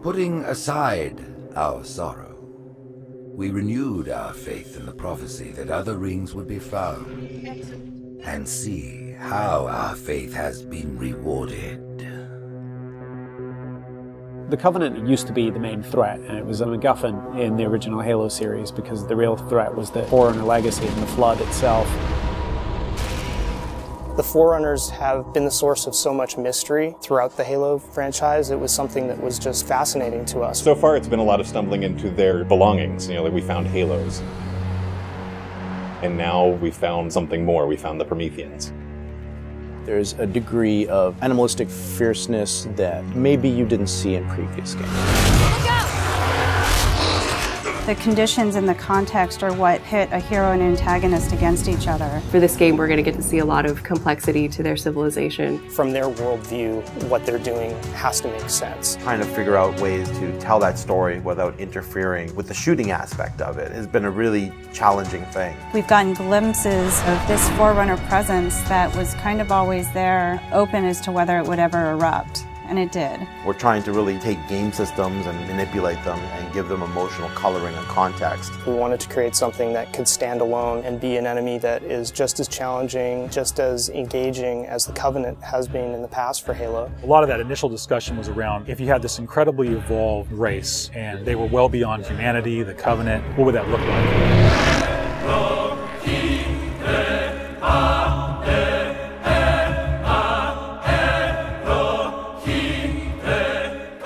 Putting aside our sorrow, we renewed our faith in the prophecy that other rings would be found, and see how our faith has been rewarded. The Covenant used to be the main threat, and it was a MacGuffin in the original Halo series because the real threat was the Forerunner legacy and the Flood itself. The Forerunners have been the source of so much mystery throughout the Halo franchise. It was something that was just fascinating to us. So far it's been a lot of stumbling into their belongings. Like we found Halos. And now we found something more. We found the Prométhéens. There's a degree of animalistic fierceness that maybe you didn't see in previous games. The conditions and the context are what pit a hero and antagonist against each other. For this game, we're going to get to see a lot of complexity to their civilization. From their worldview, what they're doing has to make sense. Trying to figure out ways to tell that story without interfering with the shooting aspect of it has been a really challenging thing. We've gotten glimpses of this Forerunner presence that was kind of always there, open as to whether it would ever erupt. And it did. We're trying to really take game systems and manipulate them and give them emotional coloring and context. We wanted to create something that could stand alone and be an enemy that is just as challenging, just as engaging as the Covenant has been in the past for Halo. A lot of that initial discussion was around if you had this incredibly evolved race and they were well beyond humanity, the Covenant, what would that look like?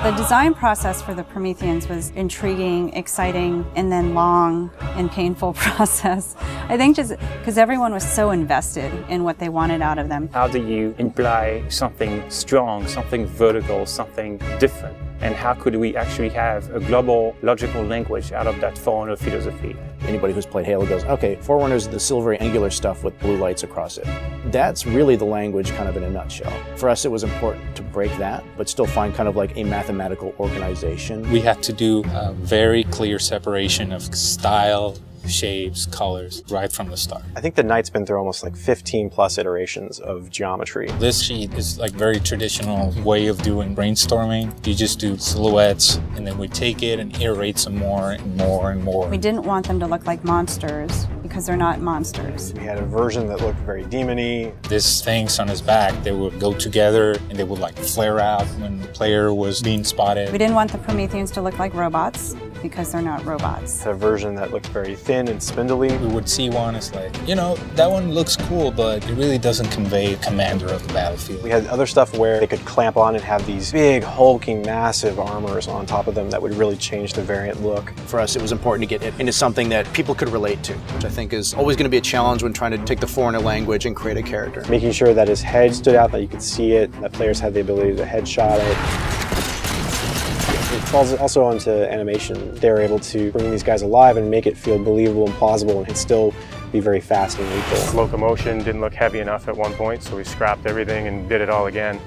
The design process for the Prométhéens was intriguing, exciting, and then long and painful process. I think just because everyone was so invested in what they wanted out of them. How do you imply something strong, something vertical, something different? And how could we actually have a global logical language out of that Forerunner philosophy? Anybody who's played Halo goes, okay, Forerunners is the silvery angular stuff with blue lights across it. That's really the language kind of in a nutshell. For us it was important to break that, but still find kind of like a mathematical organization. We had to do a very clear separation of style, shapes, colors, right from the start. I think the Knight's been through almost like 15 plus iterations of geometry. This sheet is like very traditional way of doing brainstorming. You just do silhouettes and then we take it and iterate some more and more and more. We didn't want them to look like monsters because they're not monsters. We had a version that looked very demon-y. These things on his back, they would go together and they would like flare out when the player was being spotted. We didn't want the Prométhéens to look like robots because they're not robots. A version that looked very thin and spindly. We would see one, it's like, you know, that one looks cool, but it really doesn't convey commander of the battlefield. We had other stuff where they could clamp on and have these big, hulking, massive armors on top of them that would really change the variant look. For us, it was important to get it into something that people could relate to, which I think is always going to be a challenge when trying to take the Foreigner language and create a character. Making sure that his head stood out, that you could see it, that players had the ability to headshot it. It falls also onto animation. They're able to bring these guys alive and make it feel believable and plausible and still be very fast and lethal. Locomotion didn't look heavy enough at one point, so we scrapped everything and did it all again.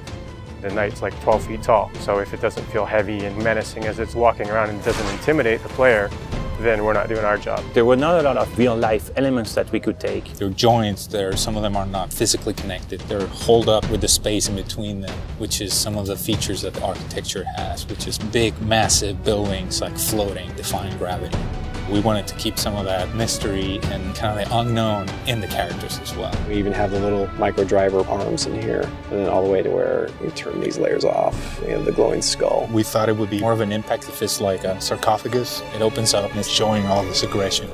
The Knight's like 12 feet tall, so if it doesn't feel heavy and menacing as it's walking around and doesn't intimidate the player, then we're not doing our job. There were not a lot of real-life elements that we could take. There are joints, some of them are not physically connected. They're holed up with the space in between them, which is some of the features that the architecture has, which is big, massive buildings like floating, defying gravity. We wanted to keep some of that mystery and kind of the unknown in the characters as well. We even have the little micro driver arms in here, and then all the way to where we turn these layers off. We have the glowing skull. We thought it would be more of an impact if it's like a sarcophagus. It opens up and it's showing all this aggression.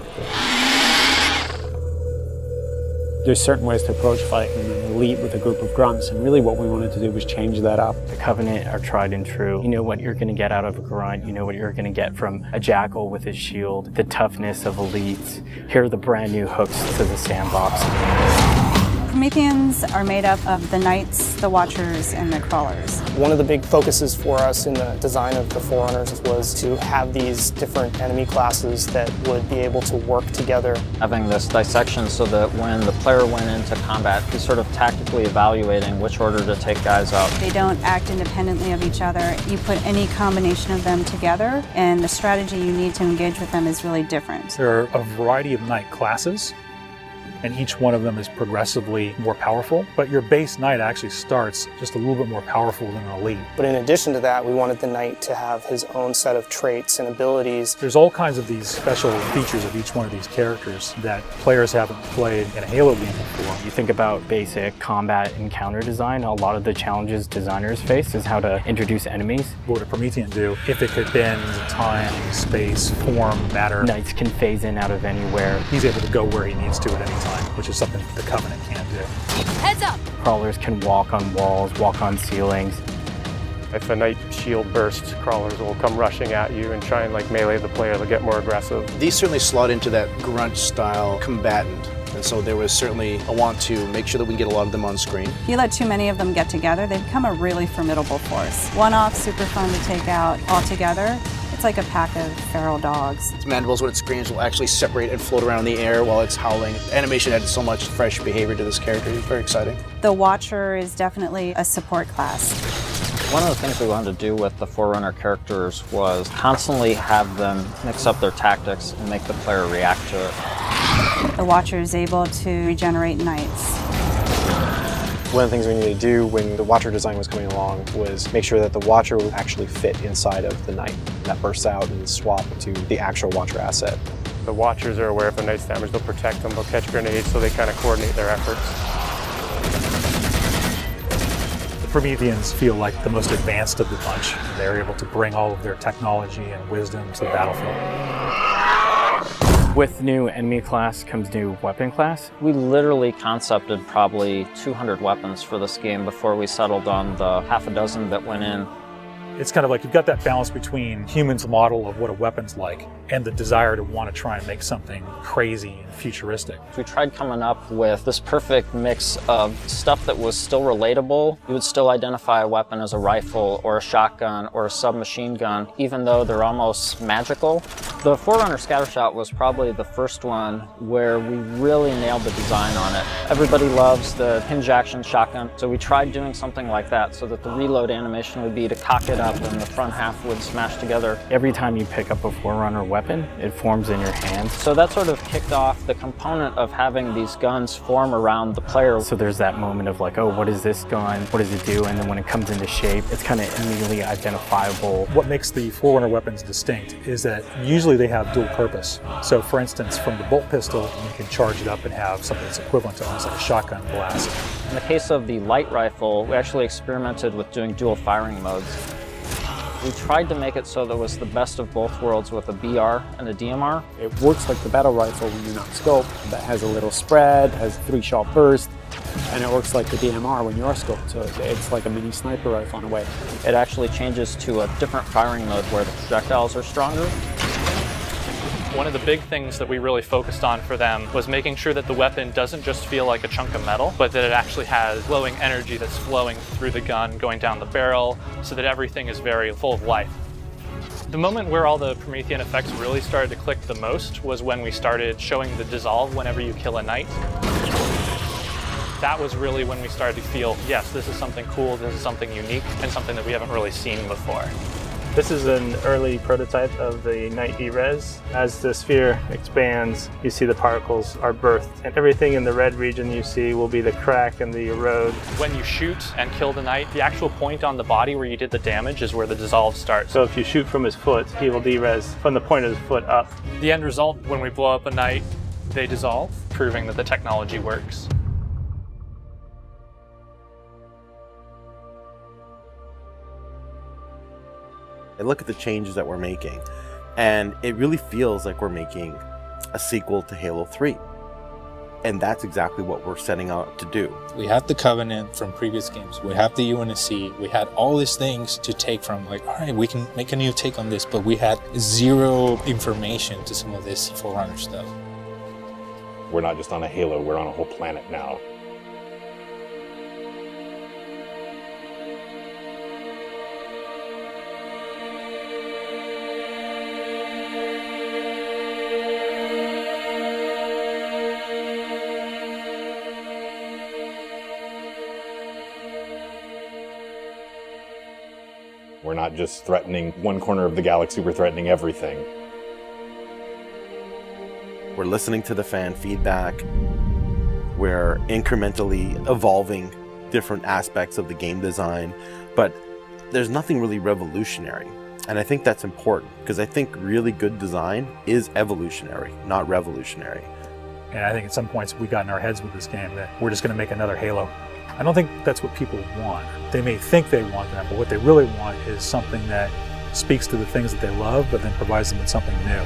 There's certain ways to approach fighting an elite with a group of grunts, and really what we wanted to do was change that up. The Covenant are tried and true. You know what you're going to get out of a grunt, you know what you're going to get from a jackal with his shield, the toughness of elites. Here are the brand new hooks to the sandbox. Prométhéens are made up of the Knights, the Watchers, and the Crawlers. One of the big focuses for us in the design of the Forerunners was to have these different enemy classes that would be able to work together. Having this dissection so that when the player went into combat, he's sort of tactically evaluating which order to take guys out. They don't act independently of each other. You put any combination of them together, and the strategy you need to engage with them is really different. There are a variety of Knight classes. and each one of them is progressively more powerful. But your base knight actually starts just a little bit more powerful than an elite. But in addition to that, we wanted the knight to have his own set of traits and abilities. There's all kinds of these special features of each one of these characters that players haven't played in a Halo game before. You think about basic combat encounter design, a lot of the challenges designers face is how to introduce enemies. What would a Promethean do if it could bend time, space, form, matter? Knights can phase in out of anywhere. He's able to go where he needs to at any time, which is something the Covenant can't do. Heads up! Crawlers can walk on walls, walk on ceilings. If a knight shield bursts, crawlers will come rushing at you and try and like melee the player to get more aggressive. These certainly slot into that grunt style combatant. And so there was certainly a want to make sure that we can get a lot of them on screen. If you let too many of them get together, they become a really formidable force. One-off, super fun to take out all together. It's like a pack of feral dogs. Its mandibles, when it screams, will actually separate and float around in the air while it's howling. Animation added so much fresh behavior to this character. It's very exciting. The Watcher is definitely a support class. One of the things we wanted to do with the Forerunner characters was constantly have them mix up their tactics and make the player react to it. The Watcher is able to regenerate knights. One of the things we needed to do when the Watcher design was coming along was make sure that the Watcher would actually fit inside of the Knight. That bursts out and swap to the actual Watcher asset. The Watchers are aware if a Knight's damaged, they'll protect them, they'll catch grenades, so they kind of coordinate their efforts. The Prometheans feel like the most advanced of the bunch. They're able to bring all of their technology and wisdom to the battlefield. With new enemy class comes new weapon class. We literally concepted probably 200 weapons for this game before we settled on the half a dozen that went in. It's kind of like you've got that balance between humans' model of what a weapon's like and the desire to want to try and make something crazy and futuristic. We tried coming up with this perfect mix of stuff that was still relatable. You would still identify a weapon as a rifle or a shotgun or a submachine gun, even though they're almost magical. The Forerunner Scattershot was probably the first one where we really nailed the design on it. Everybody loves the hinge action shotgun, so we tried doing something like that so that the reload animation would be to cock it up and the front half would smash together. Every time you pick up a Forerunner weapon, it forms in your hand. So that sort of kicked off the component of having these guns form around the player. So there's that moment of like, oh, what is this gun? What does it do? And then when it comes into shape, it's kind of immediately identifiable. What makes the Forerunner weapons distinct is that usually they have dual purpose. So for instance, from the bolt pistol, you can charge it up and have something that's equivalent to almost like a shotgun blast. In the case of the light rifle, we actually experimented with doing dual firing modes. We tried to make it so there was the best of both worlds with a BR and a DMR. It works like the battle rifle when you're not scoped. That has a little spread, has a 3-shot burst, and it works like the DMR when you are scoped. So it's like a mini sniper rifle in a way. It actually changes to a different firing mode where the projectiles are stronger. One of the big things that we really focused on for them was making sure that the weapon doesn't just feel like a chunk of metal, but that it actually has glowing energy that's flowing through the gun, going down the barrel, so that everything is very full of life. The moment where all the Promethean effects really started to click the most was when we started showing the dissolve whenever you kill a knight. That was really when we started to feel, yes, this is something cool, this is something unique, and something that we haven't really seen before. This is an early prototype of the Knight E-Res. As the sphere expands, you see the particles are birthed, and everything in the red region you see will be the crack and the erode. When you shoot and kill the knight, the actual point on the body where you did the damage is where the dissolve starts. So if you shoot from his foot, he will de-res from the point of his foot up. The end result, when we blow up a knight, they dissolve, proving that the technology works. I look at the changes that we're making, and it really feels like we're making a sequel to Halo 3. And that's exactly what we're setting out to do. We have the Covenant from previous games. We have the UNSC. We had all these things to take from, like, all right, we can make a new take on this, but we had zero information to some of this Forerunner stuff. We're not just on a Halo, we're on a whole planet now. We're not just threatening one corner of the galaxy, we're threatening everything. We're listening to the fan feedback. We're incrementally evolving different aspects of the game design, but there's nothing really revolutionary. And I think that's important, because I think really good design is evolutionary, not revolutionary. And I think at some points we got in our heads with this game that we're just going to make another Halo. I don't think that's what people want. They may think they want that, but what they really want is something that speaks to the things that they love, but then provides them with something new.